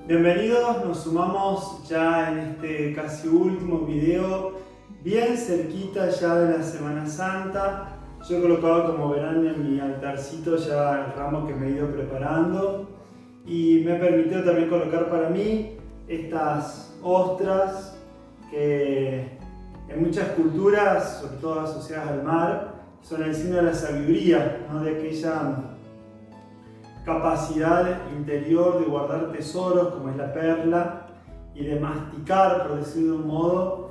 Bienvenidos, nos sumamos ya en este casi último video, bien cerquita ya de la Semana Santa. Yo he colocado, como verán, en mi altarcito ya el ramo que me he ido preparando y me ha permitido también colocar para mí estas ostras que en muchas culturas, sobre todo asociadas al mar, son el signo de la sabiduría, ¿no? De aquella capacidad interior de guardar tesoros como es la perla y de masticar, por decirlo de un modo,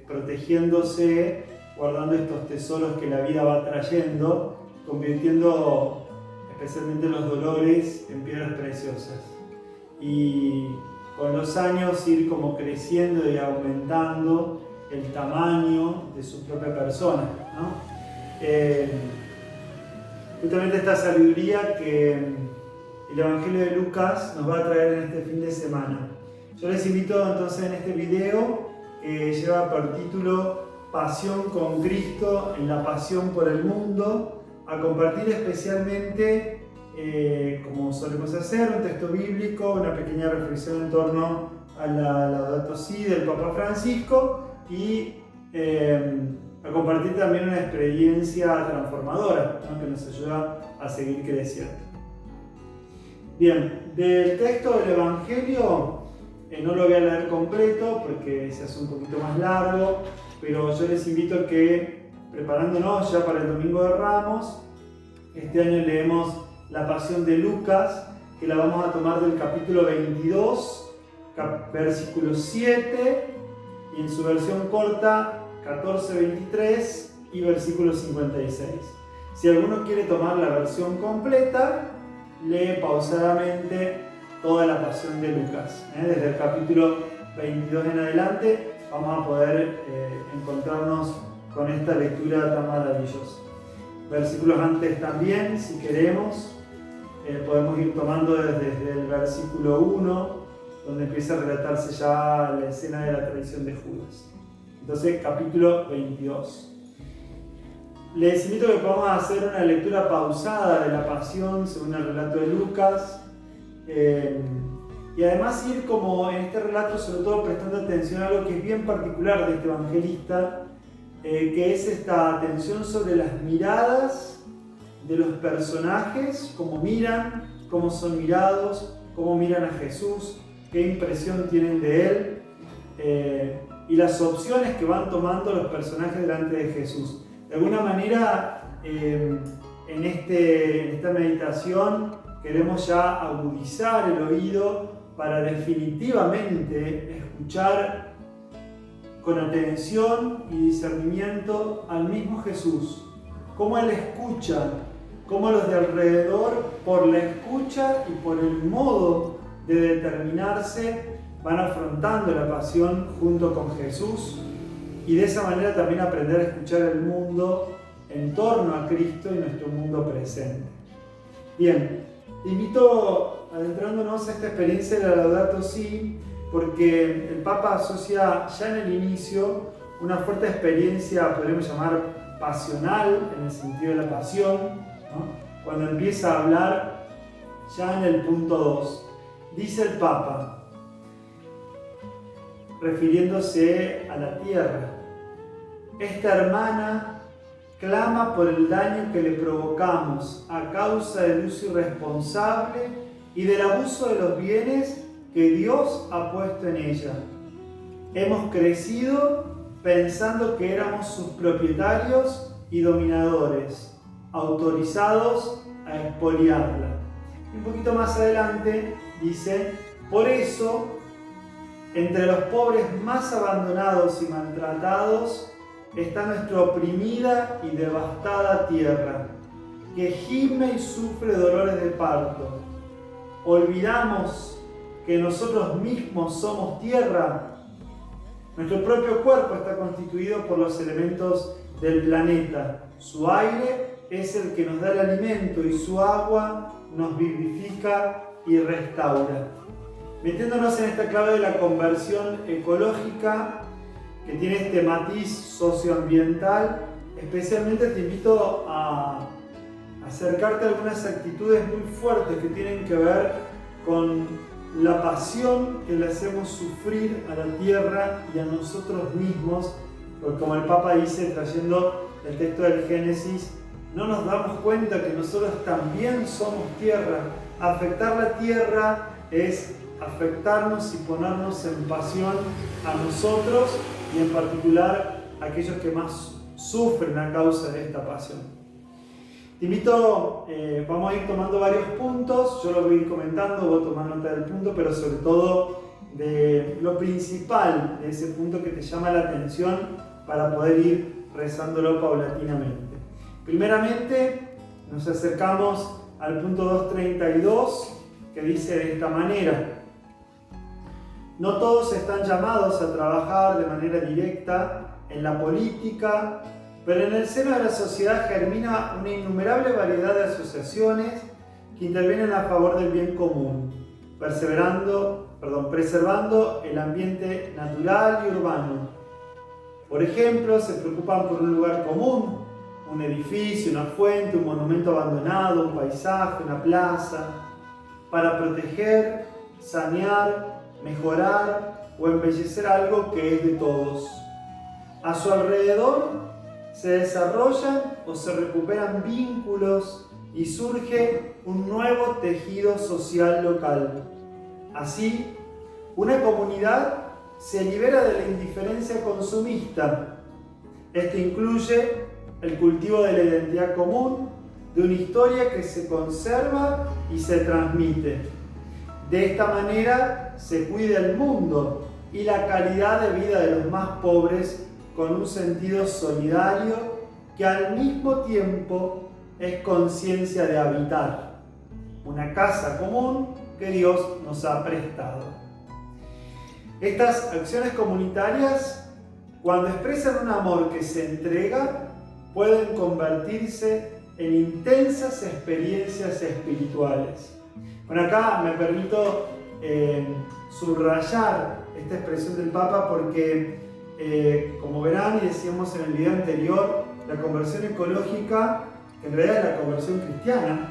protegiéndose, guardando estos tesoros que la vida va trayendo, convirtiendo especialmente los dolores en piedras preciosas. Y con los años ir como creciendo y aumentando el tamaño de su propia persona, ¿no? Justamente esta sabiduría que el Evangelio de Lucas nos va a traer en este fin de semana. Yo les invito entonces en este video, que lleva por título Pasión con Cristo en la pasión por el mundo, a compartir especialmente, como solemos hacer, un texto bíblico, una pequeña reflexión en torno a la Laudato Si del Papa Francisco y a compartir también una experiencia transformadora, ¿no? Que nos ayuda a seguir creciendo. Bien, del texto del Evangelio no lo voy a leer completo porque se hace un poquito más largo, pero yo les invito a que, preparándonos ya para el Domingo de Ramos, este año leemos la Pasión de Lucas, que la vamos a tomar del capítulo 22, versículo 7, y en su versión corta 14-23 y versículo 56. Si alguno quiere tomar la versión completa, lee pausadamente toda la Pasión de Lucas. Desde el capítulo 22 en adelante vamos a poder encontrarnos con esta lectura tan maravillosa. Versículos antes también, si queremos, podemos ir tomando desde el versículo 1, donde empieza a relatarse ya la escena de la traición de Judas. Entonces, capítulo 22. Les invito a que podamos hacer una lectura pausada de la Pasión según el relato de Lucas, y además ir como en este relato sobre todo prestando atención a algo que es bien particular de este evangelista, que es esta atención sobre las miradas de los personajes, cómo miran, cómo son mirados, cómo miran a Jesús, qué impresión tienen de él, y las opciones que van tomando los personajes delante de Jesús. De alguna manera, en esta meditación queremos ya agudizar el oído para definitivamente escuchar con atención y discernimiento al mismo Jesús. Cómo Él escucha, cómo los de alrededor, por la escucha y por el modo de determinarse, van afrontando la pasión junto con Jesús, y de esa manera también aprender a escuchar el mundo en torno a Cristo y nuestro mundo presente. Bien, te invito adentrándonos a esta experiencia de la Laudato Si, porque el Papa asocia ya en el inicio una fuerte experiencia, podríamos llamar pasional, en el sentido de la pasión, ¿no? Cuando empieza a hablar ya en el punto 2. Dice el Papa, refiriéndose a la tierra: esta hermana clama por el daño que le provocamos a causa del uso irresponsable y del abuso de los bienes que Dios ha puesto en ella. Hemos crecido pensando que éramos sus propietarios y dominadores, autorizados a expoliarla. Y un poquito más adelante dice, por eso, entre los pobres más abandonados y maltratados está nuestra oprimida y devastada tierra, que gime y sufre dolores de parto. Olvidamos que nosotros mismos somos tierra. Nuestro propio cuerpo está constituido por los elementos del planeta. Su aire es el que nos da el alimento y su agua nos vivifica y restaura. Metiéndonos en esta clave de la conversión ecológica, que tiene este matiz socioambiental, especialmente te invito a acercarte a algunas actitudes muy fuertes que tienen que ver con la pasión que le hacemos sufrir a la tierra y a nosotros mismos, porque como el Papa dice, trayendo el texto del Génesis, no nos damos cuenta que nosotros también somos tierra. Afectar la tierra es afectarnos y ponernos en pasión a nosotros y en particular a aquellos que más sufren a causa de esta pasión. Te invito, vamos a ir tomando varios puntos, yo lo voy a ir comentando, voy a tomar nota del punto, pero sobre todo de lo principal de ese punto que te llama la atención para poder ir rezándolo paulatinamente. Primeramente, nos acercamos al punto 232, que dice de esta manera: no todos están llamados a trabajar de manera directa en la política, pero en el seno de la sociedad germina una innumerable variedad de asociaciones que intervienen a favor del bien común, preservando el ambiente natural y urbano. Por ejemplo, se preocupan por un lugar común, un edificio, una fuente, un monumento abandonado, un paisaje, una plaza, para proteger, sanear, mejorar o embellecer algo que es de todos. A su alrededor se desarrollan o se recuperan vínculos y surge un nuevo tejido social local. Así, una comunidad se libera de la indiferencia consumista. Esto incluye el cultivo de la identidad común, de una historia que se conserva y se transmite. De esta manera se cuida el mundo y la calidad de vida de los más pobres con un sentido solidario que al mismo tiempo es conciencia de habitar, una casa común que Dios nos ha prestado. Estas acciones comunitarias, cuando expresan un amor que se entrega, pueden convertirse en intensas experiencias espirituales. Bueno, acá me permito subrayar esta expresión del Papa porque, como verán y decíamos en el video anterior, la conversión ecológica, que en realidad es la conversión cristiana,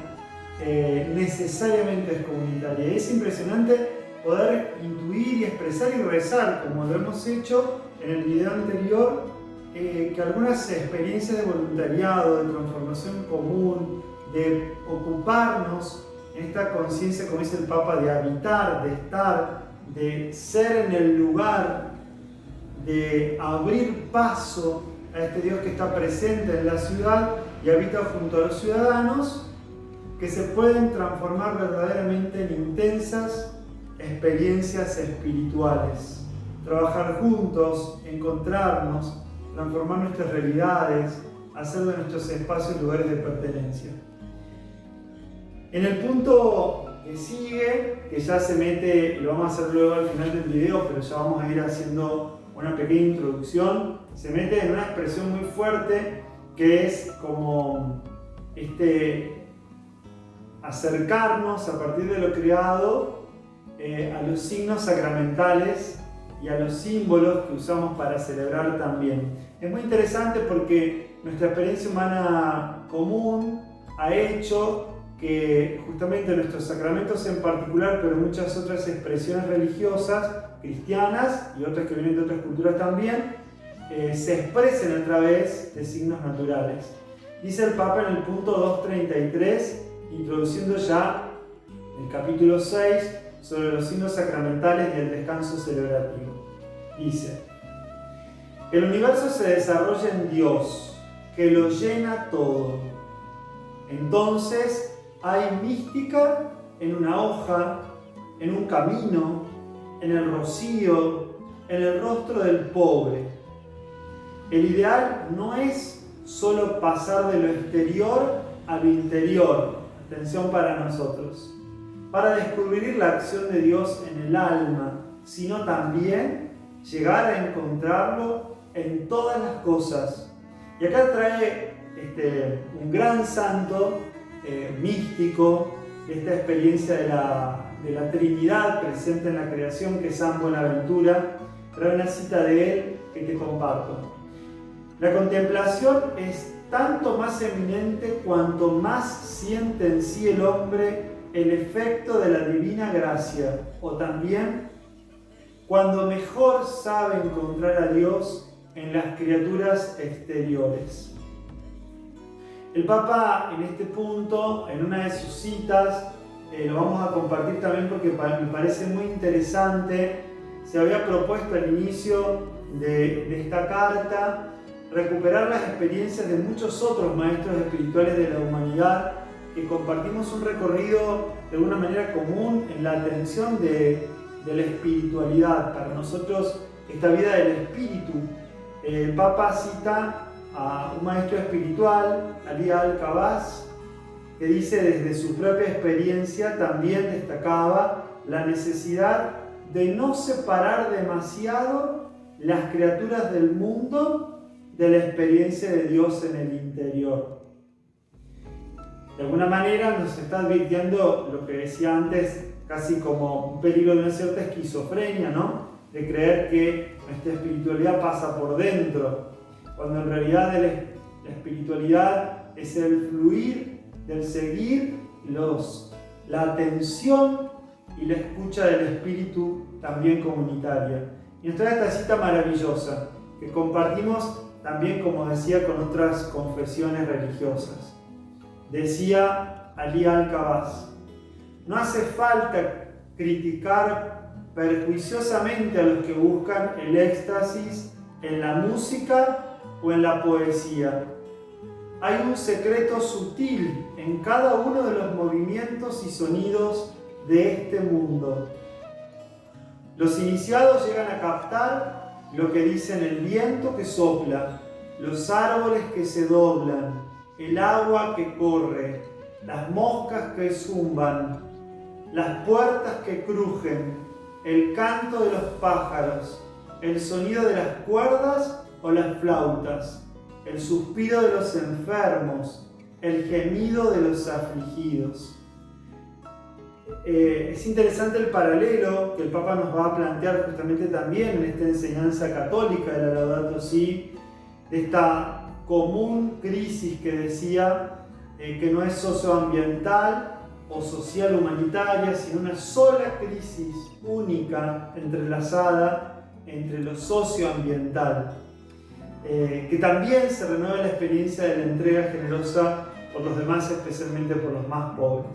necesariamente es comunitaria. Y es impresionante poder intuir y expresar y rezar, como lo hemos hecho en el video anterior, que algunas experiencias de voluntariado, de transformación común, de ocuparnos en esta conciencia, como dice el Papa, de habitar, de estar, de ser en el lugar, de abrir paso a este Dios que está presente en la ciudad y habita junto a los ciudadanos, que se pueden transformar verdaderamente en intensas experiencias espirituales. Trabajar juntos, encontrarnos, transformar nuestras realidades, hacer de nuestros espacios lugares de pertenencia. En el punto que sigue, que ya se mete, y lo vamos a hacer luego al final del video, pero ya vamos a ir haciendo una pequeña introducción, se mete en una expresión muy fuerte que es como acercarnos a partir de lo creado a los signos sacramentales y a los símbolos que usamos para celebrar también. Es muy interesante porque nuestra experiencia humana común ha hecho que justamente nuestros sacramentos en particular, pero muchas otras expresiones religiosas, cristianas y otras que vienen de otras culturas también, se expresen a través de signos naturales. Dice el Papa en el punto 233, introduciendo ya el capítulo 6 sobre los signos sacramentales y el descanso celebrativo. Dice: el universo se desarrolla en Dios, que lo llena todo. Entonces hay mística en una hoja, en un camino, en el rocío, en el rostro del pobre. El ideal no es solo pasar de lo exterior a lo interior, atención para nosotros, para descubrir la acción de Dios en el alma, sino también llegar a encontrarlo en todas las cosas. Y acá trae un gran santo místico, esta experiencia de la Trinidad presente en la creación, que es San Buenaventura. Trae una cita de él que te comparto. La contemplación es tanto más eminente cuanto más siente en sí el hombre el efecto de la divina gracia, o también cuando mejor sabe encontrar a Dios en las criaturas exteriores. El Papa en este punto, en una de sus citas, lo vamos a compartir también porque me parece muy interesante, se había propuesto al inicio de esta carta recuperar las experiencias de muchos otros maestros espirituales de la humanidad que compartimos un recorrido de una manera común en la atención de la espiritualidad. Para nosotros, esta vida del espíritu, el Papa cita a un maestro espiritual, Ali Al-Khawass, que dice desde su propia experiencia también destacaba la necesidad de no separar demasiado las criaturas del mundo de la experiencia de Dios en el interior. De alguna manera nos está advirtiendo lo que decía antes, casi como un peligro de una cierta esquizofrenia, ¿no? De creer que nuestra espiritualidad pasa por dentro, cuando en realidad la espiritualidad es el fluir del seguir, la atención y la escucha del espíritu también comunitaria. Y nos trae esta cita maravillosa que compartimos también, como decía, con otras confesiones religiosas. Decía Ali Al-Khawass: no hace falta criticar perjuiciosamente a los que buscan el éxtasis en la música o en la poesía. Hay un secreto sutil en cada uno de los movimientos y sonidos de este mundo. Los iniciados llegan a captar lo que dicen el viento que sopla, los árboles que se doblan, el agua que corre, las moscas que zumban, las puertas que crujen, el canto de los pájaros, el sonido de las cuerdas o las flautas, el suspiro de los enfermos, el gemido de los afligidos. Es interesante el paralelo que el Papa nos va a plantear justamente también en esta enseñanza católica de la Laudato Si, de esta común crisis que decía que no es socioambiental o social humanitaria, sino una sola crisis única entrelazada entre lo socioambiental. Que también se renueva la experiencia de la entrega generosa por los demás, especialmente por los más pobres.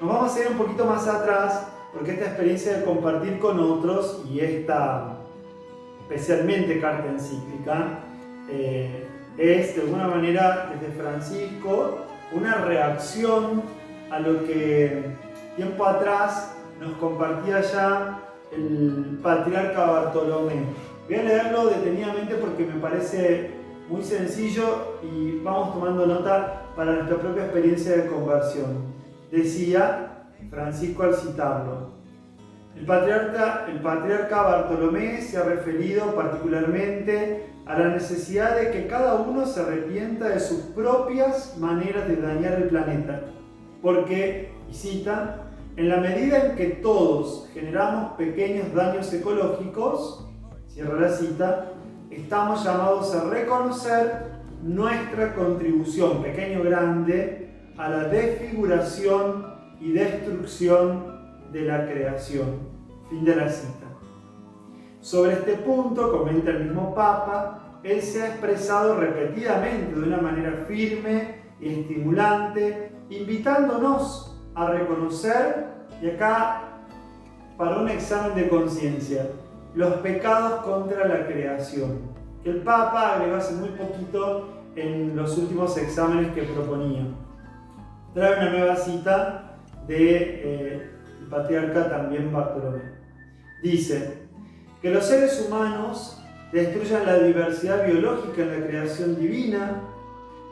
Nos vamos a ir un poquito más atrás, porque esta experiencia de compartir con otros y esta especialmente carta encíclica es de alguna manera desde Francisco una reacción a lo que tiempo atrás nos compartía ya el patriarca Bartolomé. Voy a leerlo detenidamente porque me parece muy sencillo y vamos tomando nota para nuestra propia experiencia de conversión. Decía Francisco al citarlo: el patriarca Bartolomé se ha referido particularmente a la necesidad de que cada uno se arrepienta de sus propias maneras de dañar el planeta, porque, y cita, en la medida en que todos generamos pequeños daños ecológicos, cierra la cita, estamos llamados a reconocer nuestra contribución, pequeño o grande, a la desfiguración y destrucción de la creación. Fin de la cita. Sobre este punto, comenta el mismo Papa, él se ha expresado repetidamente de una manera firme y estimulante, invitándonos a reconocer, y acá para un examen de conciencia, los pecados contra la creación, que el Papa agregó hace muy poquito en los últimos exámenes que proponía. Trae una nueva cita del patriarca también Bartolomé. Dice: que los seres humanos destruyan la diversidad biológica en la creación divina,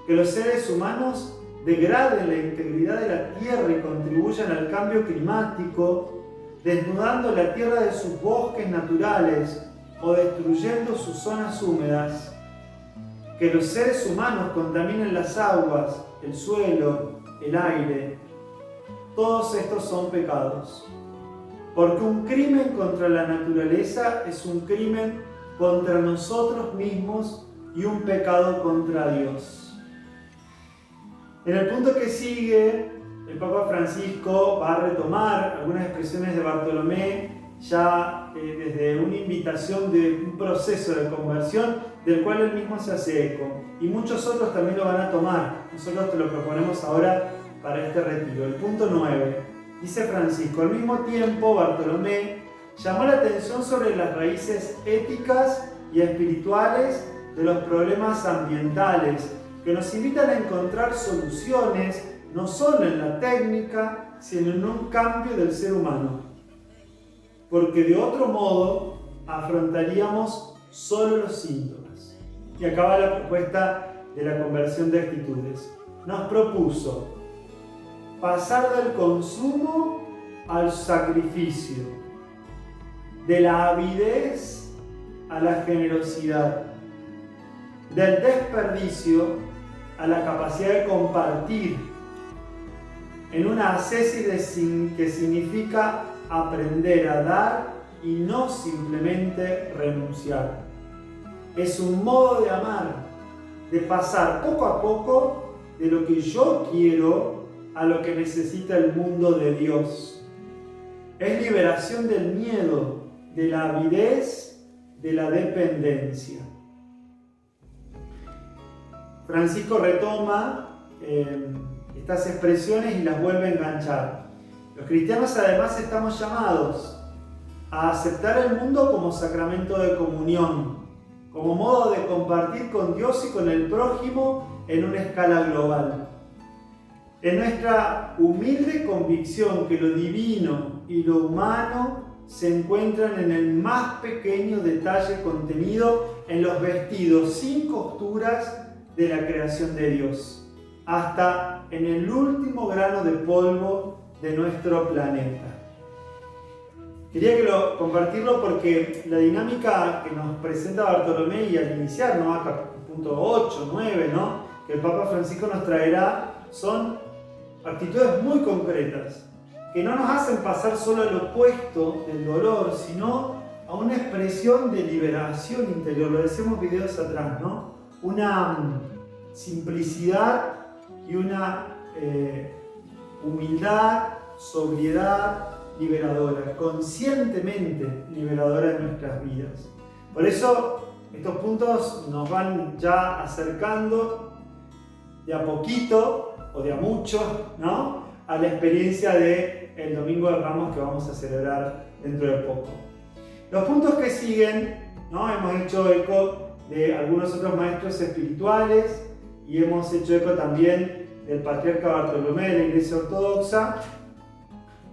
que los seres humanos degraden la integridad de la tierra y contribuyan al cambio climático, desnudando la tierra de sus bosques naturales o destruyendo sus zonas húmedas, que los seres humanos contaminen las aguas, el suelo, el aire. Todos estos son pecados, porque un crimen contra la naturaleza es un crimen contra nosotros mismos y un pecado contra Dios. En el punto que sigue, el Papa Francisco va a retomar algunas expresiones de Bartolomé ya desde una invitación de un proceso de conversión del cual él mismo se hace eco. Y muchos otros también lo van a tomar. Nosotros te lo proponemos ahora para este retiro. El punto 9. Dice Francisco: al mismo tiempo Bartolomé llamó la atención sobre las raíces éticas y espirituales de los problemas ambientales que nos invitan a encontrar soluciones no solo en la técnica, sino en un cambio del ser humano. Porque de otro modo afrontaríamos solo los síntomas. Y acaba la propuesta de la conversión de actitudes. Nos propuso pasar del consumo al sacrificio, de la avidez a la generosidad, del desperdicio a la capacidad de compartir, en una ascesis que significa aprender a dar y no simplemente renunciar. Es un modo de amar, de pasar poco a poco de lo que yo quiero a lo que necesita el mundo de Dios. Es liberación del miedo, de la avidez, de la dependencia. Francisco retoma estas expresiones y las vuelve a enganchar. Los cristianos además estamos llamados a aceptar el mundo como sacramento de comunión, como modo de compartir con Dios y con el prójimo en una escala global. En nuestra humilde convicción que lo divino y lo humano se encuentran en el más pequeño detalle contenido en los vestidos sin costuras de la creación de Dios, hasta en el último grano de polvo de nuestro planeta. Quería compartirlo porque la dinámica que nos presenta Bartolomé y al iniciar, ¿no? Acá, punto 8, 9, ¿no? Que el Papa Francisco nos traerá, son actitudes muy concretas, que no nos hacen pasar solo al opuesto del dolor, sino a una expresión de liberación interior. Lo decíamos videos atrás, ¿no? Una simplicidad y una humildad, sobriedad liberadora, conscientemente liberadora de nuestras vidas. Por eso estos puntos nos van ya acercando de a poquito o de a mucho, ¿no?, a la experiencia del Domingo de Ramos que vamos a celebrar dentro de poco. Los puntos que siguen, ¿no?, hemos hecho eco de algunos otros maestros espirituales y hemos hecho eco también del patriarca Bartolomé de la Iglesia Ortodoxa,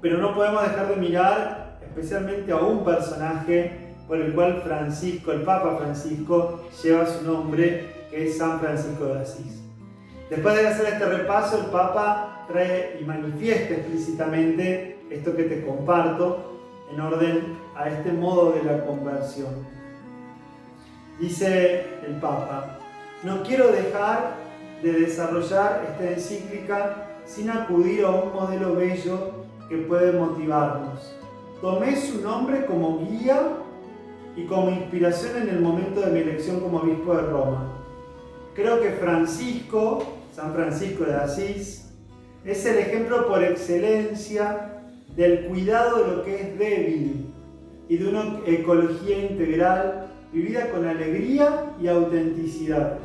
pero no podemos dejar de mirar especialmente a un personaje por el cual Francisco, el Papa Francisco, lleva su nombre, que es San Francisco de Asís. Después de hacer este repaso, el Papa trae y manifiesta explícitamente esto que te comparto en orden a este modo de la conversión. Dice el Papa: no quiero dejar de desarrollar esta encíclica sin acudir a un modelo bello que puede motivarnos. Tomé su nombre como guía y como inspiración en el momento de mi elección como obispo de Roma. Creo que San Francisco de Asís, es el ejemplo por excelencia del cuidado de lo que es débil y de una ecología integral vivida con alegría y autenticidad.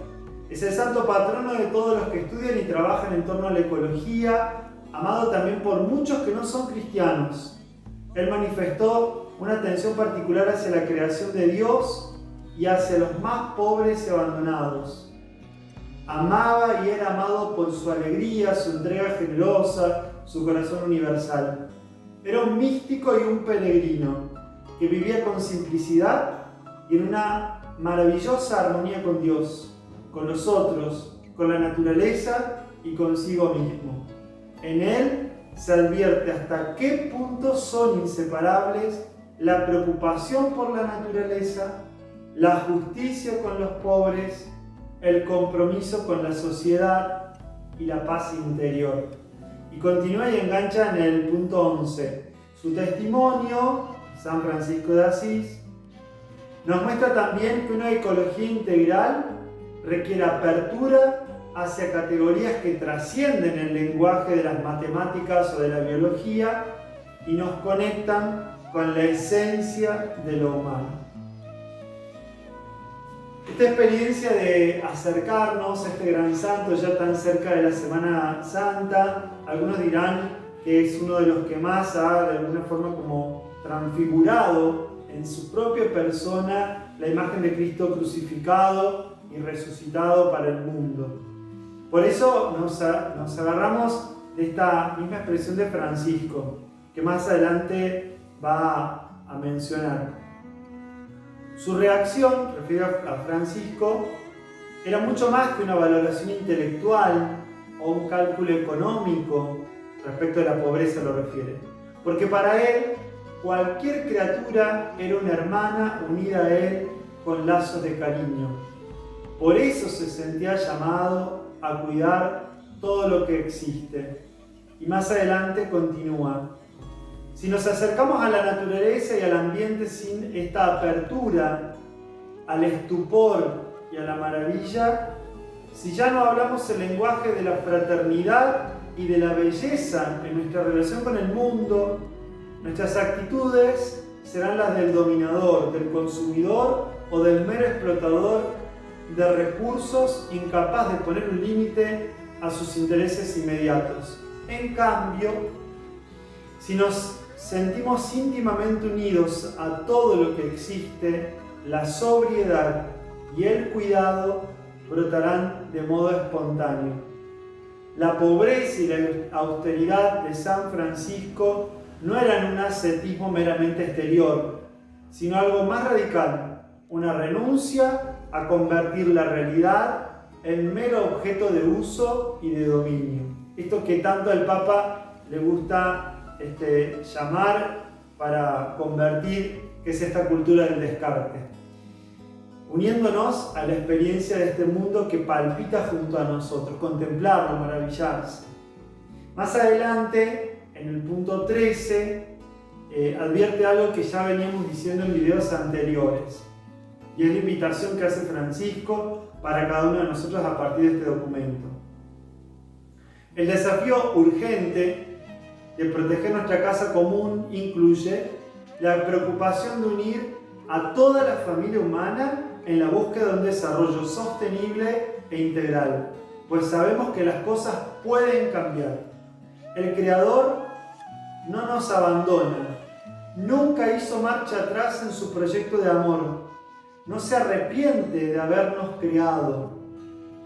Es el santo patrono de todos los que estudian y trabajan en torno a la ecología, amado también por muchos que no son cristianos. Él manifestó una atención particular hacia la creación de Dios y hacia los más pobres y abandonados. Amaba y era amado por su alegría, su entrega generosa, su corazón universal. Era un místico y un peregrino que vivía con simplicidad y en una maravillosa armonía con Dios, con los otros, con la naturaleza y consigo mismo. En él se advierte hasta qué punto son inseparables la preocupación por la naturaleza, la justicia con los pobres, el compromiso con la sociedad y la paz interior. Y continúa y engancha en el punto 11. Su testimonio, San Francisco de Asís, nos muestra también que una ecología integral requiere apertura hacia categorías que trascienden el lenguaje de las matemáticas o de la biología y nos conectan con la esencia de lo humano. Esta experiencia de acercarnos a este gran santo ya tan cerca de la Semana Santa, algunos dirán que es uno de los que más ha de alguna forma como transfigurado en su propia persona la imagen de Cristo crucificado y resucitado para el mundo. Por eso nos agarramos de esta misma expresión de Francisco, que más adelante va a mencionar. Su reacción, refiero a Francisco, era mucho más que una valoración intelectual o un cálculo económico respecto a la pobreza, lo refiere. Porque para él, cualquier criatura era una hermana unida a él con lazos de cariño. Por eso se sentía llamado a cuidar todo lo que existe. Y más adelante continúa. Si nos acercamos a la naturaleza y al ambiente sin esta apertura al estupor y a la maravilla, si ya no hablamos el lenguaje de la fraternidad y de la belleza en nuestra relación con el mundo, nuestras actitudes serán las del dominador, del consumidor o del mero explotador de recursos incapaz de poner un límite a sus intereses inmediatos. En cambio, si nos sentimos íntimamente unidos a todo lo que existe, la sobriedad y el cuidado brotarán de modo espontáneo. La pobreza y la austeridad de San Francisco no eran un ascetismo meramente exterior, sino algo más radical, una renuncia a convertir la realidad en mero objeto de uso y de dominio. Esto que tanto al Papa le gusta llamar para convertir, que es esta cultura del descarte. Uniéndonos a la experiencia de este mundo que palpita junto a nosotros, contemplarlo, maravillarse. Más adelante, en el punto 13, advierte algo que ya veníamos diciendo en videos anteriores, y es la invitación que hace Francisco para cada uno de nosotros a partir de este documento. El desafío urgente de proteger nuestra casa común incluye la preocupación de unir a toda la familia humana en la búsqueda de un desarrollo sostenible e integral, pues sabemos que las cosas pueden cambiar. El Creador no nos abandona, nunca hizo marcha atrás en su proyecto de amor, no se arrepiente de habernos creado.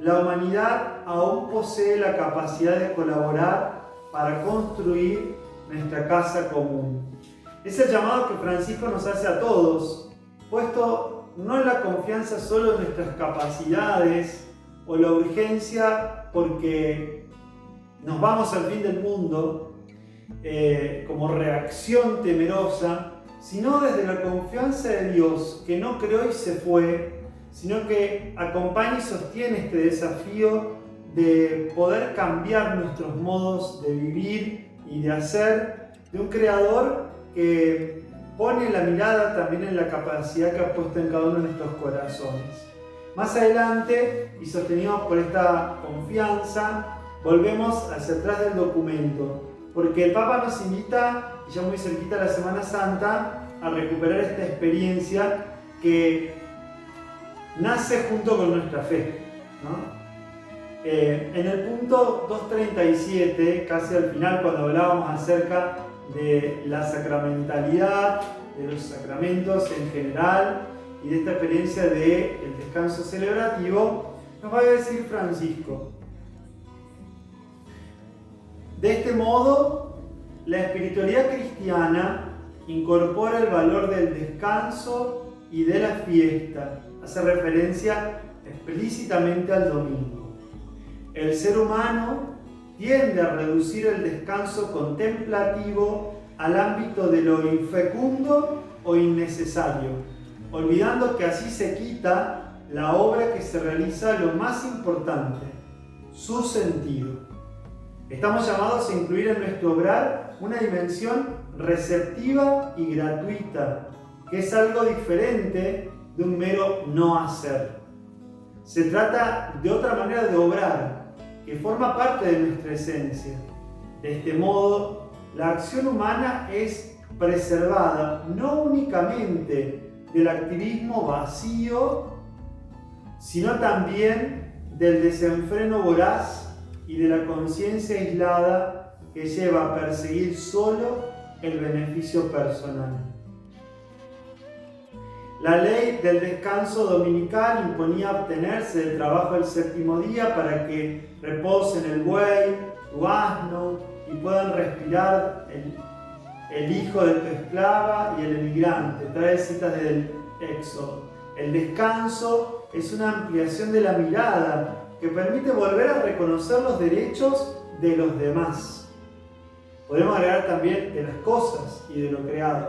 La humanidad aún posee la capacidad de colaborar para construir nuestra casa común. Es el llamado que Francisco nos hace a todos, puesto no en la confianza solo en nuestras capacidades o la urgencia porque nos vamos al fin del mundo como reacción temerosa, sino desde la confianza de Dios que no creó y se fue, sino que acompaña y sostiene este desafío de poder cambiar nuestros modos de vivir y de hacer, de un Creador que pone la mirada también en la capacidad que ha puesto en cada uno de nuestros corazones. Más adelante, y sostenidos por esta confianza, volvemos hacia atrás del documento, porque el Papa nos invita, y ya muy cerquita de la Semana Santa, a recuperar esta experiencia que nace junto con nuestra fe, ¿no? En el punto 237, casi al final, cuando hablábamos acerca de la sacramentalidad, de los sacramentos en general y de esta experiencia del descanso celebrativo, nos va a decir Francisco: de este modo, la espiritualidad cristiana incorpora el valor del descanso y de la fiesta, hace referencia explícitamente al domingo. El ser humano tiende a reducir el descanso contemplativo al ámbito de lo infecundo o innecesario, olvidando que así se quita la obra que se realiza lo más importante, su sentido. Estamos llamados a incluir en nuestro obrar una dimensión receptiva y gratuita, que es algo diferente de un mero no hacer. Se trata de otra manera de obrar, que forma parte de nuestra esencia. De este modo, la acción humana es preservada no únicamente del activismo vacío, sino también del desenfreno voraz y de la conciencia aislada que lleva a perseguir solo el beneficio personal. La ley del descanso dominical imponía abstenerse del trabajo el séptimo día para que reposen el buey, tu asno y puedan respirar el hijo de tu esclava y el emigrante. Trae citas del Éxodo. El descanso es una ampliación de la mirada que permite volver a reconocer los derechos de los demás. Podemos agregar también de las cosas y de lo creado.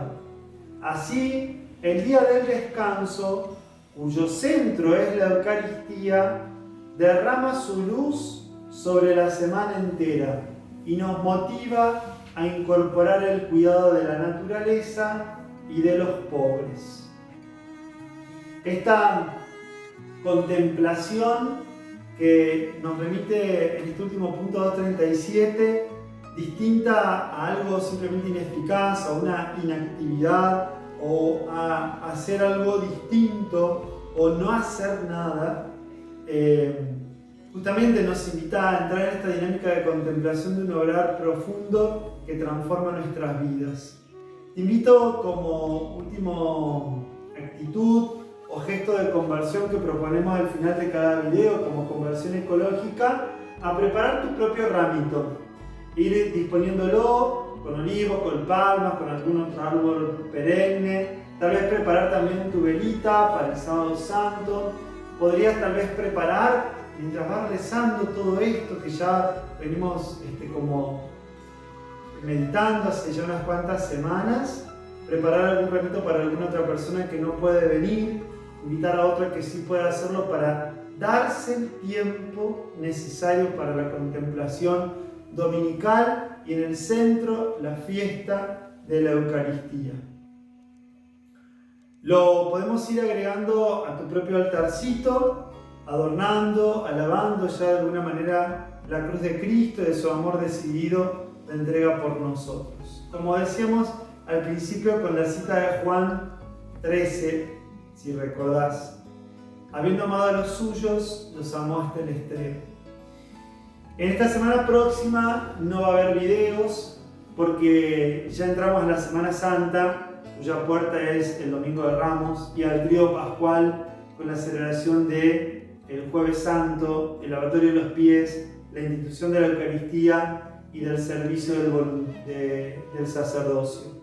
Así, el día del descanso, cuyo centro es la Eucaristía, derrama su luz sobre la semana entera y nos motiva a incorporar el cuidado de la naturaleza y de los pobres. Esta contemplación que nos remite en este último punto 237, distinta a algo simplemente ineficaz, a una inactividad o a hacer algo distinto o no hacer nada, justamente nos invita a entrar en esta dinámica de contemplación de un obrar profundo que transforma nuestras vidas. Te invito como última actitud o gesto de conversión que proponemos al final de cada video como conversión ecológica a preparar tu propio ramito, ir disponiéndolo con olivos, con palmas, con algún otro árbol perenne, tal vez preparar también tu velita para el sábado santo. Podrías tal vez preparar, mientras vas rezando todo esto que ya venimos como meditando hace ya unas cuantas semanas, preparar algún ramito para alguna otra persona que no puede venir, invitar a otra que sí pueda hacerlo para darse el tiempo necesario para la contemplación dominical y en el centro la fiesta de la Eucaristía. Lo podemos ir agregando a tu propio altarcito, adornando, alabando ya de alguna manera la cruz de Cristo y de su amor decidido de entrega por nosotros. Como decíamos al principio con la cita de Juan 13, si recordás, habiendo amado a los suyos, los amó hasta el extremo. En esta semana próxima no va a haber videos porque ya entramos en la Semana Santa, cuya puerta es el Domingo de Ramos, y al trío pascual con la celebración del Jueves Santo, el lavatorio de los pies, la institución de la Eucaristía y del servicio del sacerdocio.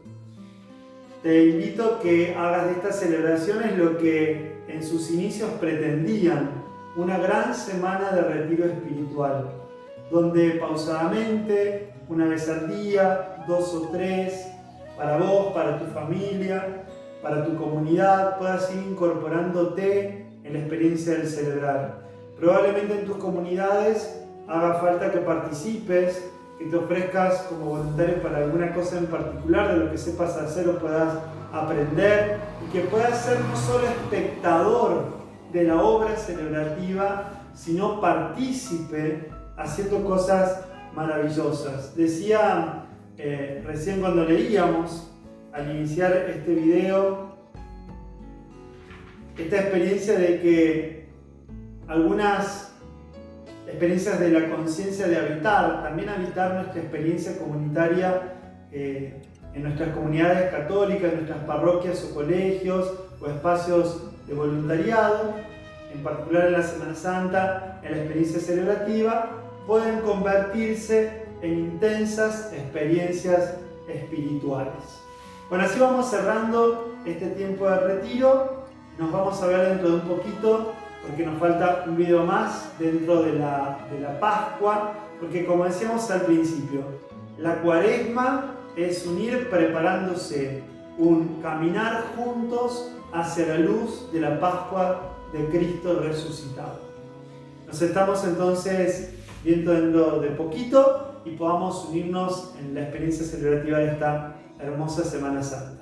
Te invito a que hagas de estas celebraciones lo que en sus inicios pretendían, una gran semana de retiro espiritual, donde pausadamente, una vez al día, 2 o 3, para vos, para tu familia, para tu comunidad, puedas ir incorporándote en la experiencia del celebrar. Probablemente en tus comunidades haga falta que participes, que te ofrezcas como voluntario para alguna cosa en particular de lo que sepas hacer o puedas aprender, y que puedas ser no solo espectador de la obra celebrativa, sino partícipe haciendo cosas maravillosas. Decía recién cuando leíamos, al iniciar este video, esta experiencia de que algunas experiencias de la conciencia de habitar, también habitar nuestra experiencia comunitaria en nuestras comunidades católicas, en nuestras parroquias o colegios o espacios de voluntariado, en particular en la Semana Santa, en la experiencia celebrativa, pueden convertirse en intensas experiencias espirituales. Bueno, así vamos cerrando este tiempo de retiro. Nos vamos a ver dentro de un poquito, porque nos falta un video más dentro de la Pascua, porque como decíamos al principio, la Cuaresma es un ir preparándose, un caminar juntos hacia la luz de la Pascua de Cristo resucitado. Nos estamos entonces viendo dentro de poquito y podamos unirnos en la experiencia celebrativa de esta hermosa Semana Santa.